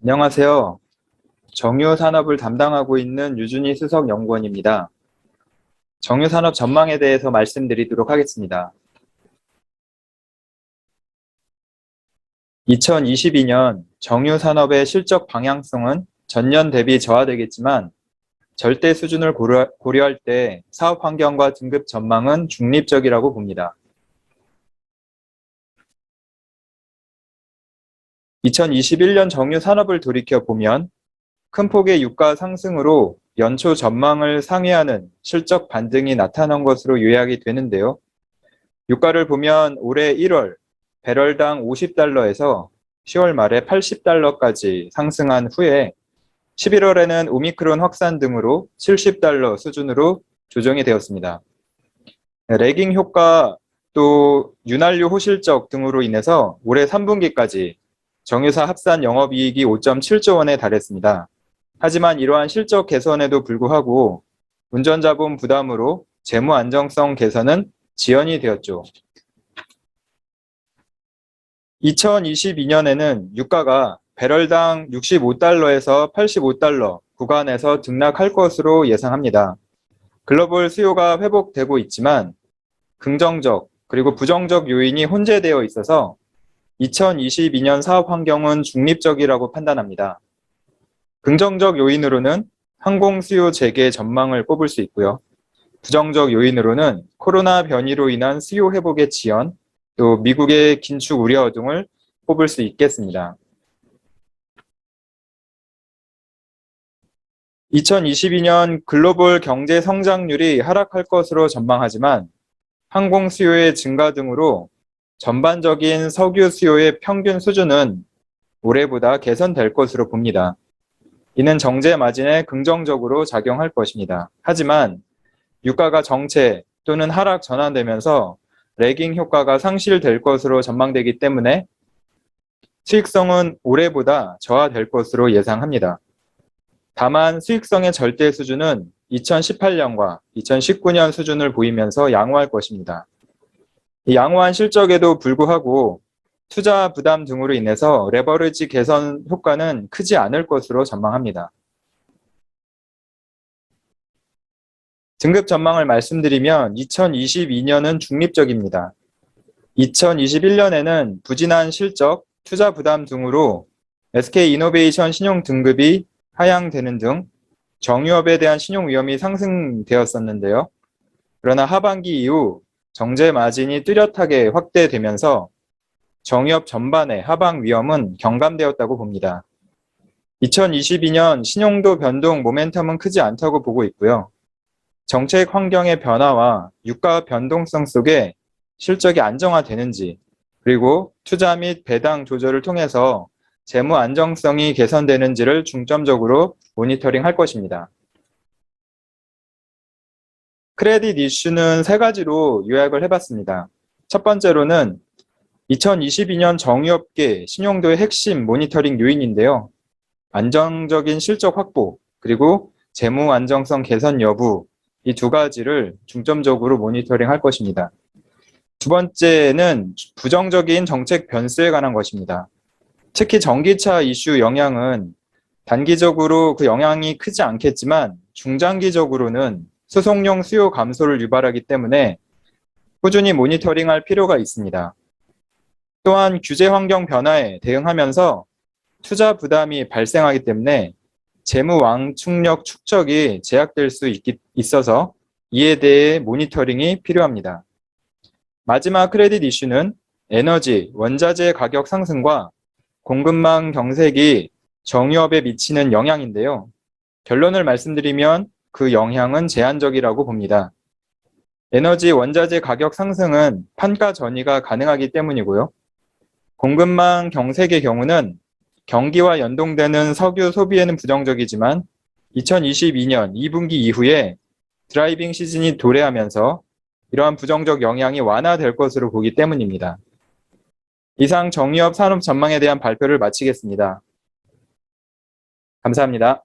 안녕하세요. 정유산업을 담당하고 있는 유준희 수석연구원입니다. 정유산업 전망에 대해서 말씀드리도록 하겠습니다. 2022년 정유산업의 실적 방향성은 전년 대비 저하되겠지만 절대 수준을 고려할 때 사업 환경과 등급 전망은 중립적이라고 봅니다. 2021년 정유산업을 돌이켜보면 큰 폭의 유가 상승으로 연초 전망을 상회하는 실적 반등이 나타난 것으로 요약이 되는데요. 유가를 보면 올해 1월 배럴당 50달러에서 10월 말에 80달러까지 상승한 후에 11월에는 오미크론 확산 등으로 70달러 수준으로 조정이 되었습니다. 레깅 효과 또 윤활유 호실적 등으로 인해서 올해 3분기까지 정유사 합산 영업이익이 5.7조 원에 달했습니다. 하지만 이러한 실적 개선에도 불구하고 운전자본 부담으로 재무 안정성 개선은 지연이 되었죠. 2022년에는 유가가 배럴당 65달러에서 85달러 구간에서 등락할 것으로 예상합니다. 글로벌 수요가 회복되고 있지만 긍정적 그리고 부정적 요인이 혼재되어 있어서 2022년 사업 환경은 중립적이라고 판단합니다. 긍정적 요인으로는 항공 수요 재개 전망을 꼽을 수 있고요. 부정적 요인으로는 코로나 변이로 인한 수요 회복의 지연, 또 미국의 긴축 우려 등을 꼽을 수 있겠습니다. 2022년 글로벌 경제 성장률이 하락할 것으로 전망하지만 항공 수요의 증가 등으로 전반적인 석유 수요의 평균 수준은 올해보다 개선될 것으로 봅니다. 이는 정제 마진에 긍정적으로 작용할 것입니다. 하지만 유가가 정체 또는 하락 전환되면서 레깅 효과가 상실될 것으로 전망되기 때문에 수익성은 올해보다 저하될 것으로 예상합니다. 다만 수익성의 절대 수준은 2018년과 2019년 수준을 보이면서 양호할 것입니다. 이 양호한 실적에도 불구하고 투자 부담 등으로 인해서 레버리지 개선 효과는 크지 않을 것으로 전망합니다. 등급 전망을 말씀드리면 2022년은 중립적입니다. 2021년에는 부진한 실적, 투자 부담 등으로 SK이노베이션 신용 등급이 하향되는 등 정유업에 대한 신용 위험이 상승되었었는데요. 그러나 하반기 이후 정제 마진이 뚜렷하게 확대되면서 정유업 전반의 하방 위험은 경감되었다고 봅니다. 2022년 신용도 변동 모멘텀은 크지 않다고 보고 있고요. 정책 환경의 변화와 유가 변동성 속에 실적이 안정화되는지, 그리고 투자 및 배당 조절을 통해서 재무 안정성이 개선되는지를 중점적으로 모니터링할 것입니다. 크레딧 이슈는 세 가지로 요약을 해봤습니다. 첫 번째로는 2022년 정유업계 신용도의 핵심 모니터링 요인인데요. 안정적인 실적 확보, 그리고 재무 안정성 개선 여부, 이 두 가지를 중점적으로 모니터링 할 것입니다. 두 번째는 부정적인 정책 변수에 관한 것입니다. 특히 전기차 이슈 영향은 단기적으로 그 영향이 크지 않겠지만 중장기적으로는 수송용 수요 감소를 유발하기 때문에 꾸준히 모니터링할 필요가 있습니다. 또한 규제 환경 변화에 대응하면서 투자 부담이 발생하기 때문에 재무 왕충력 축적이 제약될 수 있어서 이에 대해 모니터링이 필요합니다. 마지막 크레딧 이슈는 에너지, 원자재 가격 상승과 공급망 경색이 정유업에 미치는 영향인데요. 결론을 말씀드리면 그 영향은 제한적이라고 봅니다. 에너지, 원자재 가격 상승은 판가 전이가 가능하기 때문이고요. 공급망 경색의 경우는 경기와 연동되는 석유 소비에는 부정적이지만 2022년 2분기 이후에 드라이빙 시즌이 도래하면서 이러한 부정적 영향이 완화될 것으로 보기 때문입니다. 이상 정유업 산업 전망에 대한 발표를 마치겠습니다. 감사합니다.